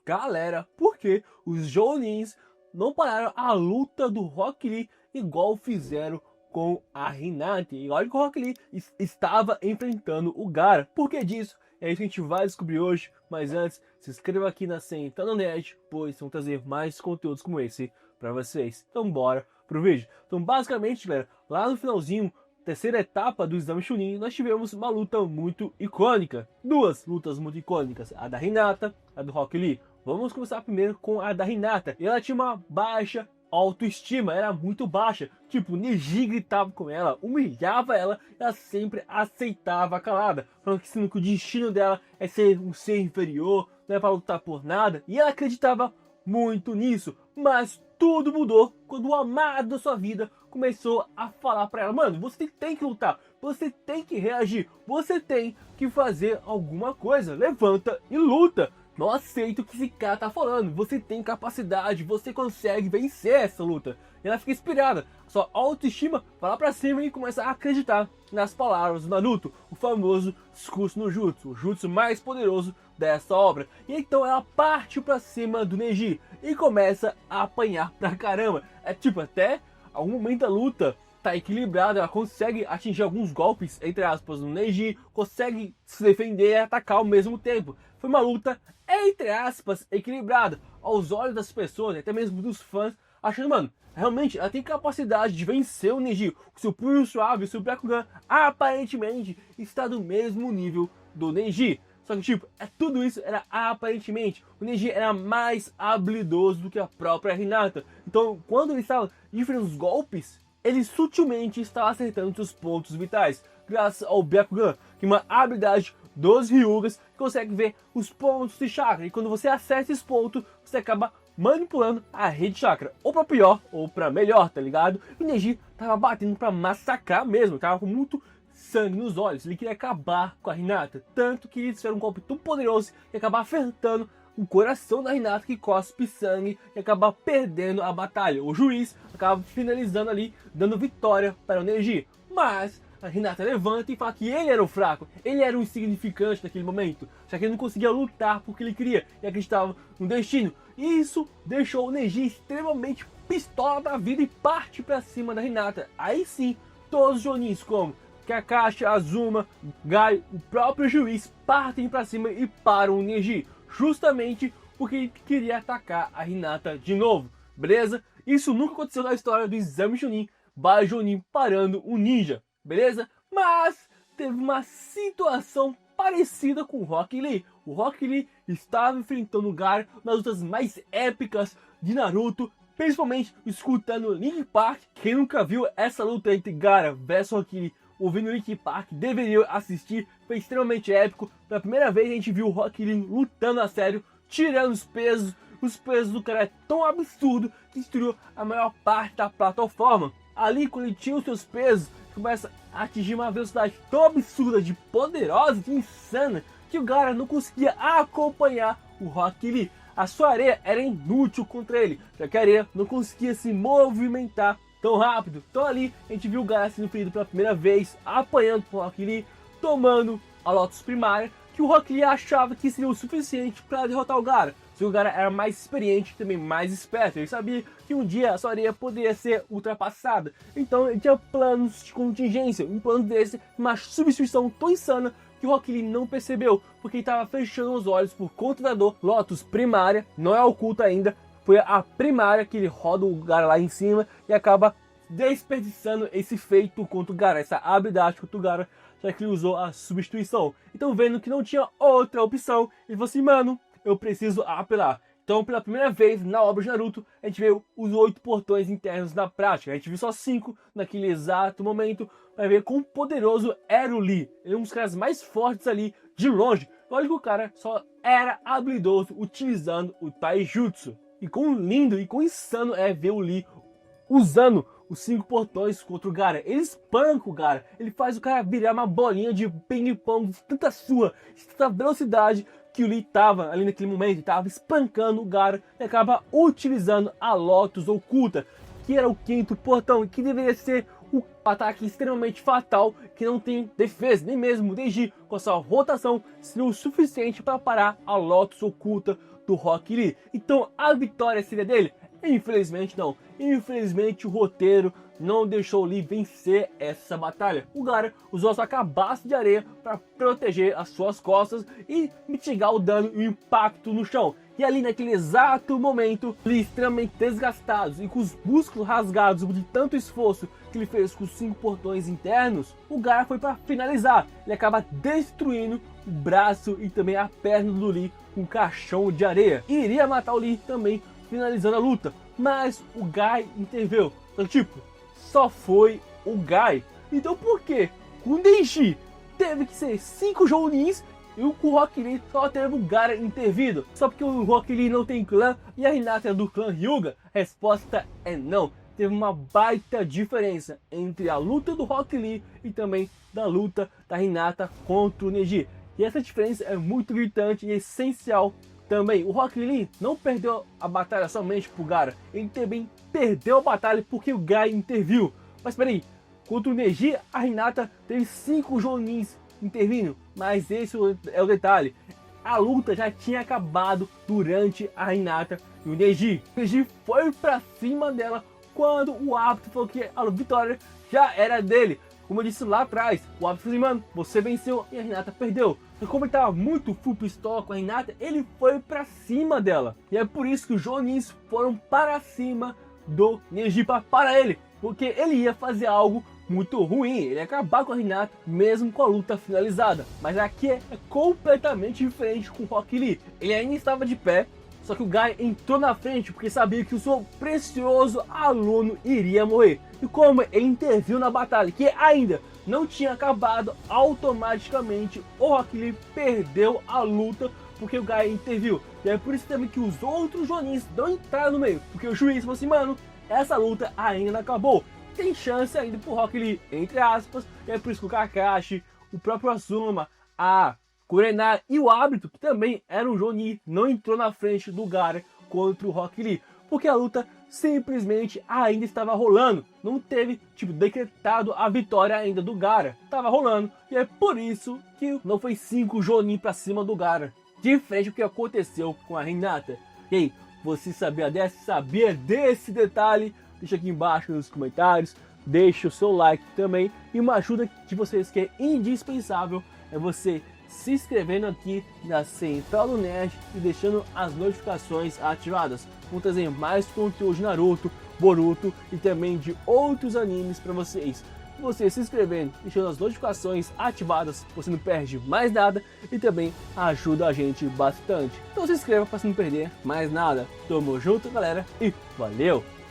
galera, porque os Jounins não pararam a luta do Rock Lee igual fizeram com a Hinata. E olha que o Rock Lee estava enfrentando o Gaara. Por que disso? É isso que a gente vai descobrir hoje. Mas antes, se inscreva aqui na Sentando Nerd, pois vão trazer mais conteúdos como esse para vocês. Então bora pro vídeo. Então basicamente, galera, lá no finalzinho, terceira etapa do Exame Chunin, nós tivemos uma luta muito icônica. Duas lutas muito icônicas, a da Hinata, a do Rock Lee. Vamos começar primeiro com a da Hinata. Ela tinha uma baixa autoestima, era muito baixa. Tipo, Neji gritava com ela, humilhava ela, ela sempre aceitava calada, falando que o destino dela é ser um ser inferior, não é para lutar por nada. E ela acreditava muito nisso, mas tudo mudou quando o amado da sua vida começou a falar pra ela: mano, você tem que lutar, você tem que reagir, você tem que fazer alguma coisa, levanta e luta. Não aceito o que esse cara tá falando, você tem capacidade, você consegue vencer essa luta. E ela fica inspirada, sua autoestima vai lá pra cima e começa a acreditar nas palavras do Naruto, o famoso discurso no Jutsu, o Jutsu mais poderoso dessa obra. E então ela parte pra cima do Neji e começa a apanhar pra caramba. É tipo, até algum momento da luta tá equilibrada, ela consegue atingir alguns golpes, entre aspas, no Neji, consegue se defender e atacar ao mesmo tempo. Foi uma luta, entre aspas, equilibrada, aos olhos das pessoas, até mesmo dos fãs, achando, mano, realmente ela tem capacidade de vencer o Neji. O seu punho suave, o seu Byakugan, aparentemente está do mesmo nível do Neji. Só que, tipo, tudo isso era aparentemente. O Neji era mais habilidoso do que a própria Hinata. Então, quando ele estava diferentes os golpes, ele sutilmente estava acertando seus pontos vitais, graças ao Byakugan, que é uma habilidade dos Hyugas que consegue ver os pontos de chakra. E quando você acerta esses pontos, você acaba manipulando a rede chakra, ou pra pior, ou pra melhor, tá ligado? E o Neji tava batendo pra massacrar mesmo, tava com muito sangue nos olhos, ele queria acabar com a Hinata, tanto que eles fizeram um golpe tão poderoso que acabar acertando o coração da Hinata, que cospe sangue e acaba perdendo a batalha. O juiz acaba finalizando ali, dando vitória para o Neji, mas a Hinata levanta e fala que ele era o fraco, ele era o insignificante naquele momento, já que ele não conseguia lutar porque ele queria e acreditava no destino. E isso deixou o Neji extremamente pistola da vida e parte para cima da Hinata. Aí sim, todos os Jounins, como Kakashi, Azuma, Gai, o próprio juiz, partem para cima e param o Neji, justamente porque ele queria atacar a Hinata de novo, beleza? Isso nunca aconteceu na história do Exame Chunin, vários Jounin parando o ninja, beleza? Mas teve uma situação parecida com o Rock Lee. O Rock Lee estava enfrentando o Gaara nas lutas mais épicas de Naruto, principalmente escutando Linkin Park. Quem nunca viu essa luta entre Gaara versus Rock Lee ouvindo Linkin Park deveria assistir, foi extremamente épico. Pela primeira vez a gente viu o Rock Lee lutando a sério, tirando os pesos do cara é tão absurdo que destruiu a maior parte da plataforma. Ali, quando ele tira os seus pesos, começa a atingir uma velocidade tão absurda, de poderosa, de insana, que o Gaara não conseguia acompanhar o Rock Lee. A sua areia era inútil contra ele, já que a areia não conseguia se movimentar tão rápido. Então ali a gente viu o Gaara sendo ferido pela primeira vez, apanhando o Rock Lee, tomando a Lotus primária, que o Rock Lee achava que seria o suficiente para derrotar o Gaara. Se o Gaara era mais experiente e também mais esperto, ele sabia que um dia a sua areia poderia ser ultrapassada. Então ele tinha planos de contingência, um plano desse, uma substituição tão insana que o Rock Lee não percebeu, porque ele estava fechando os olhos por conta da dor. Lotus primária, não é oculta ainda, foi a primária que ele roda o Gaara lá em cima e acaba desperdiçando esse feito contra o Gaara, essa habilidade contra o Gaara, já que ele usou a substituição. Então, vendo que não tinha outra opção, ele falou assim: mano, eu preciso apelar. Então, pela primeira vez na obra de Naruto, a gente viu os 8 portões internos na prática. A gente viu só 5 naquele exato momento, para ver quão poderoso era o Lee. Ele é um dos caras mais fortes ali, de longe. Olha que o cara só era habilidoso utilizando o Taijutsu. E quão lindo e quão insano é ver o Lee usando os 5 portões contra o Gaara. Ele espanca o Gaara, ele faz o cara virar uma bolinha de ping-pong de tanta de tanta velocidade que o Lee tava ali naquele momento, tava espancando o Gaara e acaba utilizando a Lotus oculta, que era o 5º portão, que deveria ser um ataque extremamente fatal, que não tem defesa, nem mesmo o Neji com a sua rotação seria o suficiente para parar a Lotus oculta do Rock Lee. Então a vitória seria dele? Infelizmente não. Infelizmente o roteiro não deixou o Lee vencer essa batalha. O Gaara usou sua cabaça de areia para proteger as suas costas e mitigar o dano e o impacto no chão. E ali naquele exato momento, Lee extremamente desgastados e com os músculos rasgados de tanto esforço que ele fez com os 5 portões internos, o Gaara foi para finalizar. Ele acaba destruindo o braço e também a perna do Lee com um caixão de areia. E iria matar o Lee também, finalizando a luta. Mas o Guy interveio. Então, tipo, só foi o Guy. Então por que o Neji teve que ser 5 Jounins e o Rock Lee só teve o Gaara intervindo? Só porque o Rock Lee não tem clã e a Hinata é do clã Hyuga? A resposta é não. Teve uma baita diferença entre a luta do Rock Lee e também da luta da Hinata contra o Neji. E essa diferença é muito gritante e essencial também. O Rock Lee não perdeu a batalha somente pro Gaara, ele também perdeu a batalha porque o Guy interviu. Mas peraí, contra o Neji, a Hinata teve 5 Jounins intervindo, mas esse é o detalhe. A luta já tinha acabado durante a Hinata e o Neji. O Neji foi pra cima dela quando o árbitro falou que a vitória já era dele. Como eu disse lá atrás, o árbitro falou: mano, você venceu e a Hinata perdeu. Mas como ele estava muito full pistola com a Hinata, ele foi pra cima dela. E é por isso que os Jounins foram para cima do Neji para ele. Porque ele ia fazer algo muito ruim, ele ia acabar com a Hinata mesmo com a luta finalizada. Mas aqui é completamente diferente com o Rock Lee. Ele ainda estava de pé, só que o Guy entrou na frente porque sabia que o seu precioso aluno iria morrer. E como ele interviu na batalha, que ainda não tinha acabado, automaticamente o Rock Lee perdeu a luta porque o Guy interviu. E é por isso também que os outros Jounins não entraram no meio, porque o juiz falou assim: mano, essa luta ainda não acabou, tem chance ainda pro Rock Lee, entre aspas. E é por isso que o Kakashi, o próprio Asuma, a Kurenai e o árbitro, que também era um Jounin, não entrou na frente do Gaara contra o Rock Lee, porque a luta simplesmente ainda estava rolando. Não teve, tipo, decretado a vitória ainda do Gaara. Tava rolando. E é por isso que não foi 5 Jounin pra cima do Gaara. Diferente do que aconteceu com a Hinata. E aí, você sabia dessa? Sabia desse detalhe? Deixa aqui embaixo nos comentários. Deixa o seu like também. E uma ajuda de vocês que é indispensável é você se inscrevendo aqui na Central do Nerd e deixando as notificações ativadas. Vou trazer mais conteúdo de Naruto, Boruto e também de outros animes para vocês. Você se inscrevendo, deixando as notificações ativadas, você não perde mais nada e também ajuda a gente bastante. Então se inscreva para você não perder mais nada. Tamo junto, galera, e valeu!